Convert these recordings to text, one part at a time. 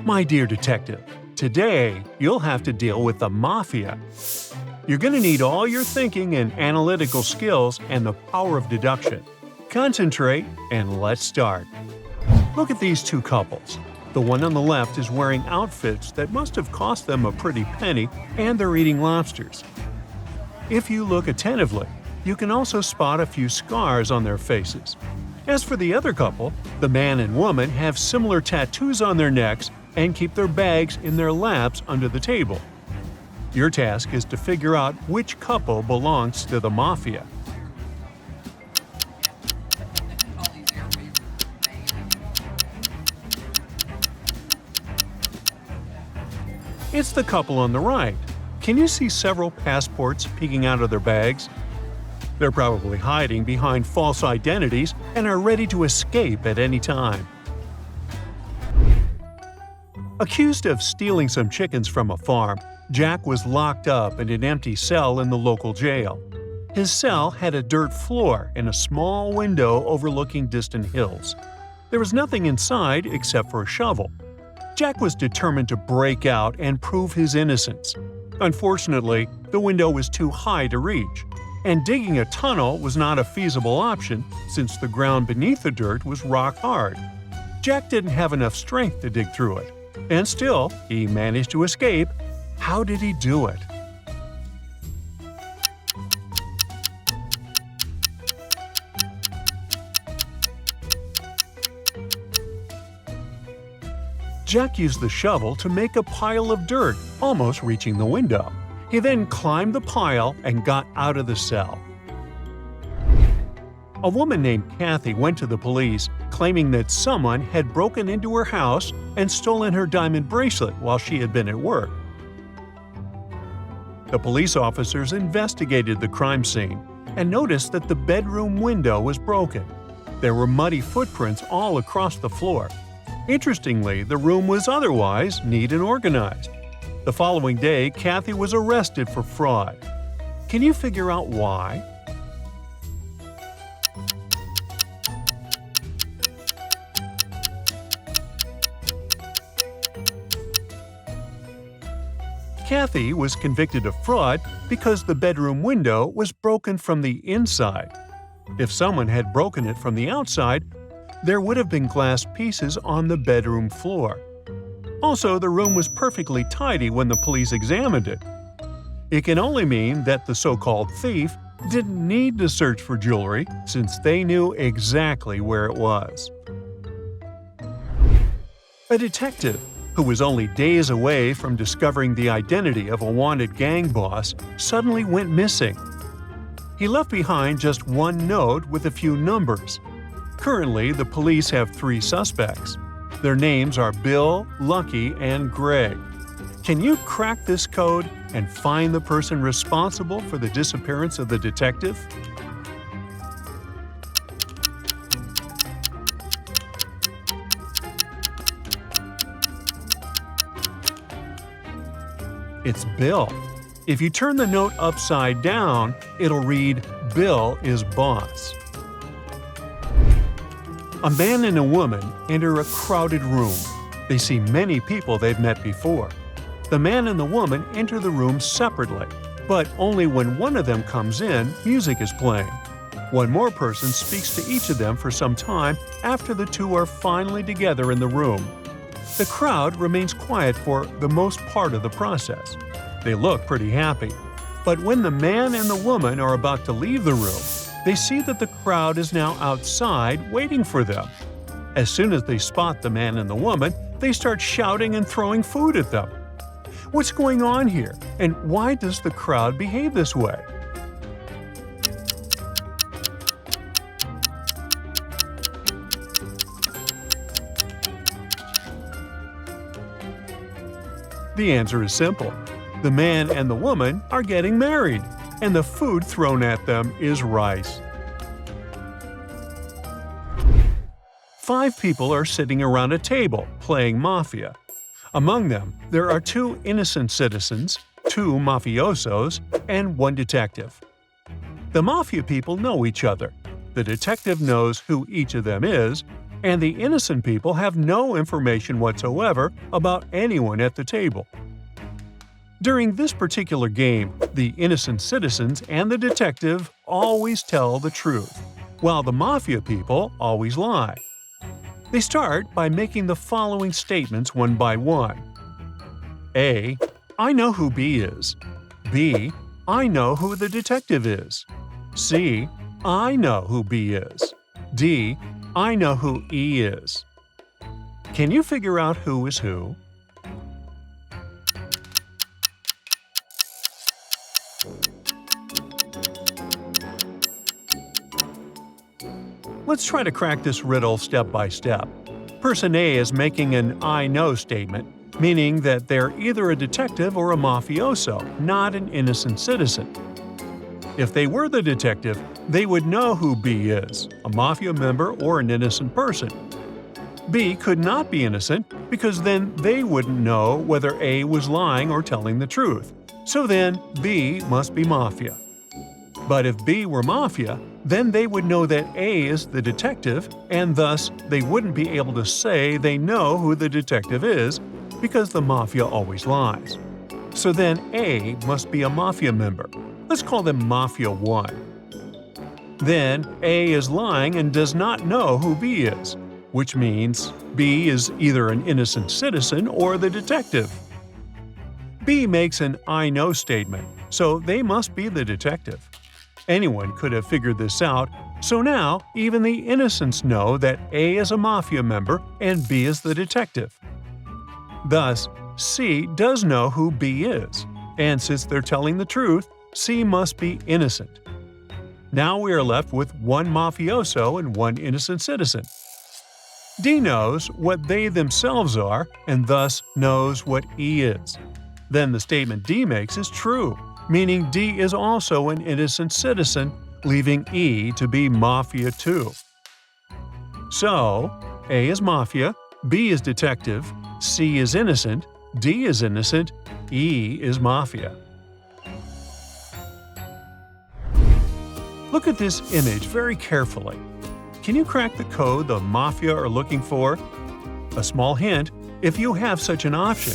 My dear detective, today you'll have to deal with the Mafia. You're going to need all your thinking and analytical skills and the power of deduction. Concentrate and let's start. Look at these two couples. The one on the left is wearing outfits that must have cost them a pretty penny, and they're eating lobsters. If you look attentively, you can also spot a few scars on their faces. As for the other couple, the man and woman have similar tattoos on their necks and keep their bags in their laps under the table. Your task is to figure out which couple belongs to the Mafia. It's the couple on the right. Can you see several passports peeking out of their bags? They're probably hiding behind false identities and are ready to escape at any time. Accused of stealing some chickens from a farm, Jack was locked up in an empty cell in the local jail. His cell had a dirt floor and a small window overlooking distant hills. There was nothing inside except for a shovel. Jack was determined to break out and prove his innocence. Unfortunately, the window was too high to reach, and digging a tunnel was not a feasible option since the ground beneath the dirt was rock hard. Jack didn't have enough strength to dig through it, and still, he managed to escape. How did he do it? Jack used the shovel to make a pile of dirt, almost reaching the window. He then climbed the pile and got out of the cell. A woman named Kathy went to the police, claiming that someone had broken into her house and stolen her diamond bracelet while she had been at work. The police officers investigated the crime scene and noticed that the bedroom window was broken. There were muddy footprints all across the floor. Interestingly, the room was otherwise neat and organized. The following day, Kathy was arrested for fraud. Can you figure out why? Kathy was convicted of fraud because the bedroom window was broken from the inside. If someone had broken it from the outside, there would have been glass pieces on the bedroom floor. Also, the room was perfectly tidy when the police examined it. It can only mean that the so-called thief didn't need to search for jewelry since they knew exactly where it was. A detective, who was only days away from discovering the identity of a wanted gang boss, suddenly went missing. He left behind just one note with a few numbers. Currently, the police have 3 suspects. Their names are Bill, Lucky, and Greg. Can you crack this code and find the person responsible for the disappearance of the detective? It's Bill. If you turn the note upside down, it'll read, "Bill is boss." A man and a woman enter a crowded room. They see many people they've met before. The man and the woman enter the room separately, but only when one of them comes in, music is playing. One more person speaks to each of them for some time after the two are finally together in the room. The crowd remains quiet for the most part of the process. They look pretty happy. But when the man and the woman are about to leave the room, they see that the crowd is now outside waiting for them. As soon as they spot the man and the woman, they start shouting and throwing food at them. What's going on here, and why does the crowd behave this way? The answer is simple. The man and the woman are getting married, and the food thrown at them is rice. 5 people are sitting around a table playing Mafia. Among them, there are 2 innocent citizens, 2 mafiosos, and 1 detective. The Mafia people know each other. The detective knows who each of them is, and the innocent people have no information whatsoever about anyone at the table. During this particular game, the innocent citizens and the detective always tell the truth, while the Mafia people always lie. They start by making the following statements one by one. A. I know who B is. B. I know who the detective is. C. I know who B is. D. I know who E is. Can you figure out who is who? Let's try to crack this riddle step by step. Person A is making an I know statement, meaning that they're either a detective or a mafioso, not an innocent citizen. If they were the detective, they would know who B is, a mafia member or an innocent person. B could not be innocent because then they wouldn't know whether A was lying or telling the truth. So then B must be mafia. But if B were mafia, then they would know that A is the detective, and thus they wouldn't be able to say they know who the detective is because the mafia always lies. So then A must be a mafia member. Let's call them Mafia 1. Then A is lying and does not know who B is, which means B is either an innocent citizen or the detective. B makes an I know statement, so they must be the detective. Anyone could have figured this out, so now even the innocents know that A is a mafia member and B is the detective. Thus, C does know who B is, and since they're telling the truth, C must be innocent. Now we are left with one mafioso and one innocent citizen. D knows what they themselves are and thus knows what E is. Then the statement D makes is true, meaning D is also an innocent citizen, leaving E to be Mafia 2. So, A is Mafia, B is detective, C is innocent, D is innocent, E is Mafia. Look at this image very carefully. Can you crack the code the Mafia are looking for? A small hint, if you have such an option.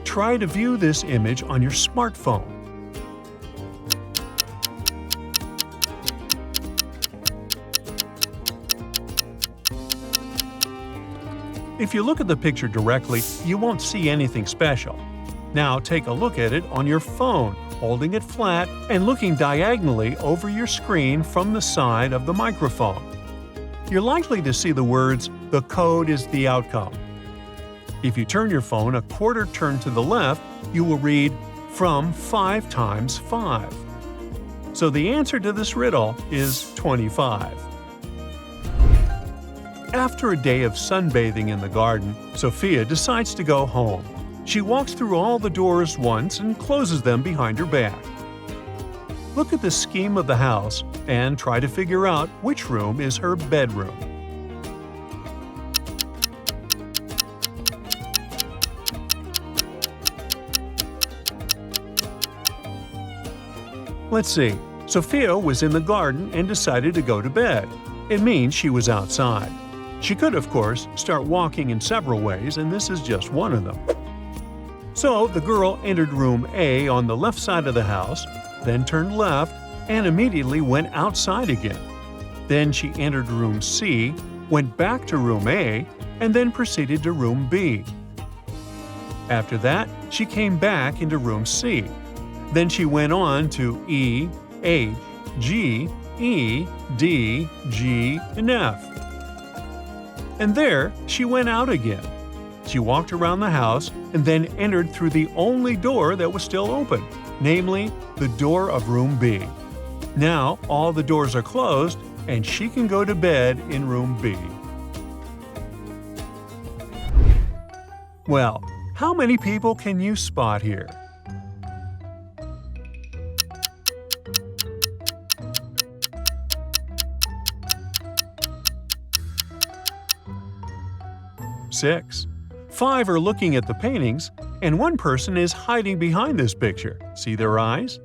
Try to view this image on your smartphone. If you look at the picture directly, you won't see anything special. Now take a look at it on your phone, holding it flat and looking diagonally over your screen from the side of the microphone. You're likely to see the words, "The code is the outcome." If you turn your phone a quarter turn to the left, you will read from 5 times 5. So the answer to this riddle is 25. After a day of sunbathing in the garden, Sophia decides to go home. She walks through all the doors once and closes them behind her back. Look at the scheme of the house and try to figure out which room is her bedroom. Let's see. Sophia was in the garden and decided to go to bed. It means she was outside. She could, of course, start walking in several ways, and this is just one of them. So the girl entered room A on the left side of the house, then turned left, and immediately went outside again. Then she entered room C, went back to room A, and then proceeded to room B. After that, she came back into room C. Then she went on to E, H, G, E, D, G, and F. And there, she went out again. She walked around the house and then entered through the only door that was still open, namely, the door of room B. Now, all the doors are closed, and she can go to bed in room B. Well, how many people can you spot here? Six. 5 are looking at the paintings, and one person is hiding behind this picture. See their eyes?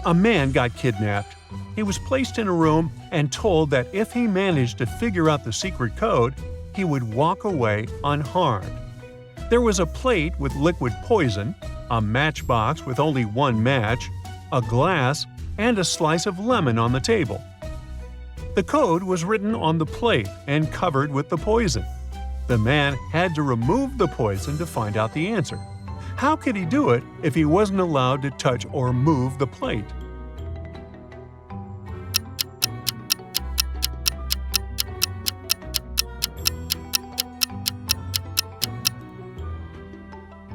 A man got kidnapped. He was placed in a room and told that if he managed to figure out the secret code, he would walk away unharmed. There was a plate with liquid poison, a matchbox with only one match, a glass, and a slice of lemon on the table. The code was written on the plate and covered with the poison. The man had to remove the poison to find out the answer. How could he do it if he wasn't allowed to touch or move the plate?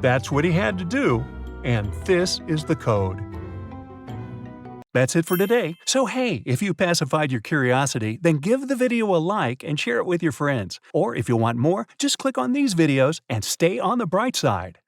That's what he had to do, and this is the code. That's it for today. So hey, if you pacified your curiosity, then give the video a like and share it with your friends. Or if you want more, just click on these videos and stay on the bright side.